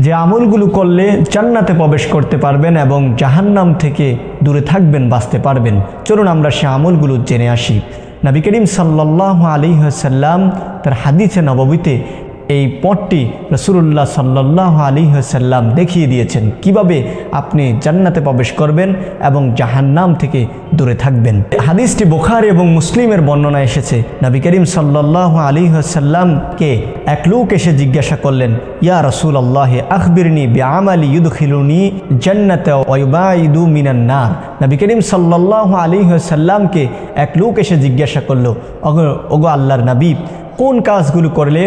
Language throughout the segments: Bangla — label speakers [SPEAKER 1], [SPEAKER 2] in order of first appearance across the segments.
[SPEAKER 1] যে আমলগুলো করলে জান্নাতে প্রবেশ করতে পারবেন এবং জাহান্নাম থেকে দূরে থাকবেন, বাঁচতে পারবেন। চলুন আমরা সে আমলগুলো জেনে আসি। নবী করিম সাল্লাল্লাহু আলাইহি ওয়াসাল্লাম তার হাদিসে নববীতে এই পথটি রাসূলুল্লাহ সাল্লাল্লাহু আলাইহি ওয়াসাল্লাম দেখিয়ে দিয়েছেন কিভাবে আপনি জান্নাতে প্রবেশ করবেন এবং জাহান্নাম থেকে দূরে থাকবেন। হাদিসটি বুখারী এবং মুসলিমের বর্ণনা এসেছে। নবী করিম সাল্লাল্লাহু আলাইহি ওয়াসাল্লামকে এক লোক এসে জিজ্ঞাসা করলেন, ইয়া রাসূলুল্লাহ আখবিরনি বিআমালি ইউদখিলুনি জান্নাতা ওয়া ইউবাইদু মিনান নার। নবী করিম সাল্লাল্লাহু আলাইহি ওয়াসাল্লামকে এক লোক এসে জিজ্ঞাসা করলো, ওগো আল্লাহর নবী, কোন কাজগুলো করলে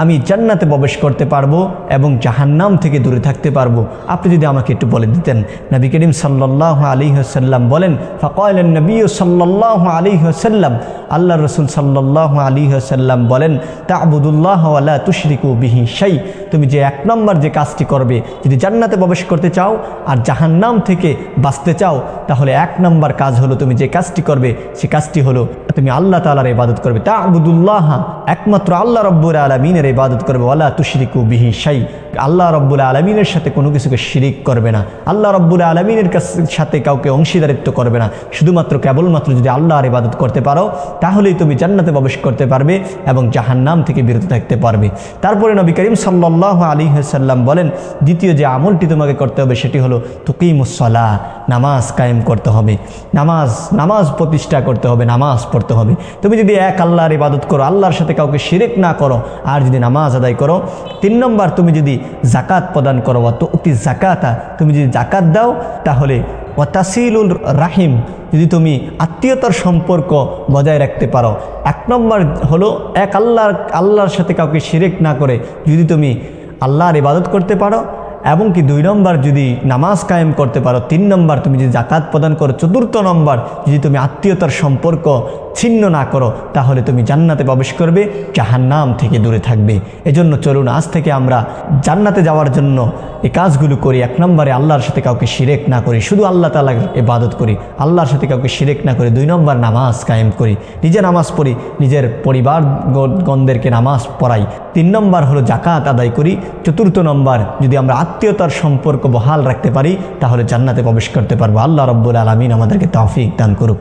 [SPEAKER 1] আমি জান্নাতে প্রবেশ করতে পারবো এবং জাহান্নাম থেকে দূরে থাকতে পারবো, আপনি যদি আমাকে একটু বলে দিতেন। নবী করিম সাল্লাল্লাহু আলাইহি ওয়াসাল্লাম বলেন, ফাকালান নবী সাল্লাল্লাহু আলাইহি ওয়াসাল্লাম, আল্লাহর রাসূল সাল্লাল্লাহু আলাইহি ওয়াসাল্লাম বলেন, তা'বুদুল্লাহ ওয়া লা তুশরিকু বিহি শাই। তুমি যে এক নম্বর যে কাজটি করবে, যদি জান্নাতে প্রবেশ করতে চাও আর জাহান্নাম থেকে বাঁচতে চাও, তাহলে এক নম্বর কাজ হলো তুমি যে কাজটি করবে সে কাজটি হলো তুমি আল্লাহ তাআলার ইবাদত করবে। তা'বুদুল্লাহ, একমাত্র আল্লাহ রাব্বুল আলামিনের ইবাদত করবে, ওয়ালা তুশরিকু বিহি শাই, আল্লাহ রাব্বুল আলামিনের সাথে কোনো কিছুকে শিরিক করবে না, আল্লাহ রাব্বুল আলামিনের সাথে কাউকে অংশীদারিত্ব করবে না। শুধুমাত্র কেবলমাত্র যদি আল্লাহর ইবাদত করতে পারো তাহলেই তুমি জান্নাতে প্রবেশ করতে পারবে এবং জাহান্নাম থেকে বিরত থাকতে পারবে। তারপরে নবী করিম সাল্লাল্লাহু আলাইহি ওয়াসাল্লাম বলেন, দ্বিতীয় যে আমলটি তোমাকে করতে হবে সেটি হলো তুকিমুস সালাহ, নামাজ কায়েম করতে হবে, নামাজ প্রতিষ্ঠা করতে হবে, নামাজ পড়তে হবে। তুমি যদি এক আল্লাহর ইবাদত করো, আল্লাহর সাথে কাউকে শিরিক না করো, আর যদি নামাজ আদায় করো। 3 নম্বর, তুমি যদি জাকাত প্রদান করো, অতি জাকাতা, তুমি যদি জাকাত দাও, তাহলে ওয়াতাসিলুল রাহিম, যদি তুমি আত্মীয়তার সম্পর্ক বজায় রাখতে পারো। 1 নম্বর হলো এক আল্লাহর সাথে কাউকে শিরিক না করে যদি তুমি আল্লাহর ইবাদত করতে পারো, এবং কি 2 নম্বর যদি নামাজ কায়েম করতে পারো, 3 নম্বর তুমি যদি জাকাত প্রদান করো, 4র্থ নম্বর যদি তুমি আত্মীয়তার সম্পর্ক ছিন্ন না করো, তাহলে তুমি জান্নাতে প্রবেশ করবে, জাহান্নাম থেকে দূরে থাকবে। এজন্য চলুন আজ থেকে আমরা জান্নাতে যাওয়ার জন্য এই কাজগুলো করি। 1 নম্বরে আল্লাহর সাথে কাউকে শিরিক না করি, শুধু আল্লাহ তাআলার ইবাদত করি, আল্লাহর সাথে কাউকে শিরিক না করি। 2 নম্বর নামাজ কায়েম করি, নিজে নামাজ পড়ি, নিজের পরিবারগণদেরকে নামাজ পড়াই। 3 নম্বর হলো জাকাত আদায় করি। 4র্থ নম্বর, যদি আমরা আত্মীয়তার সম্পর্ক বহাল রাখতে পারি তাহলে জান্নাতে প্রবেশ করতে পারবো। আল্লাহ রাব্বুল আলামিন আমাদেরকে তৌফিক দান করুক।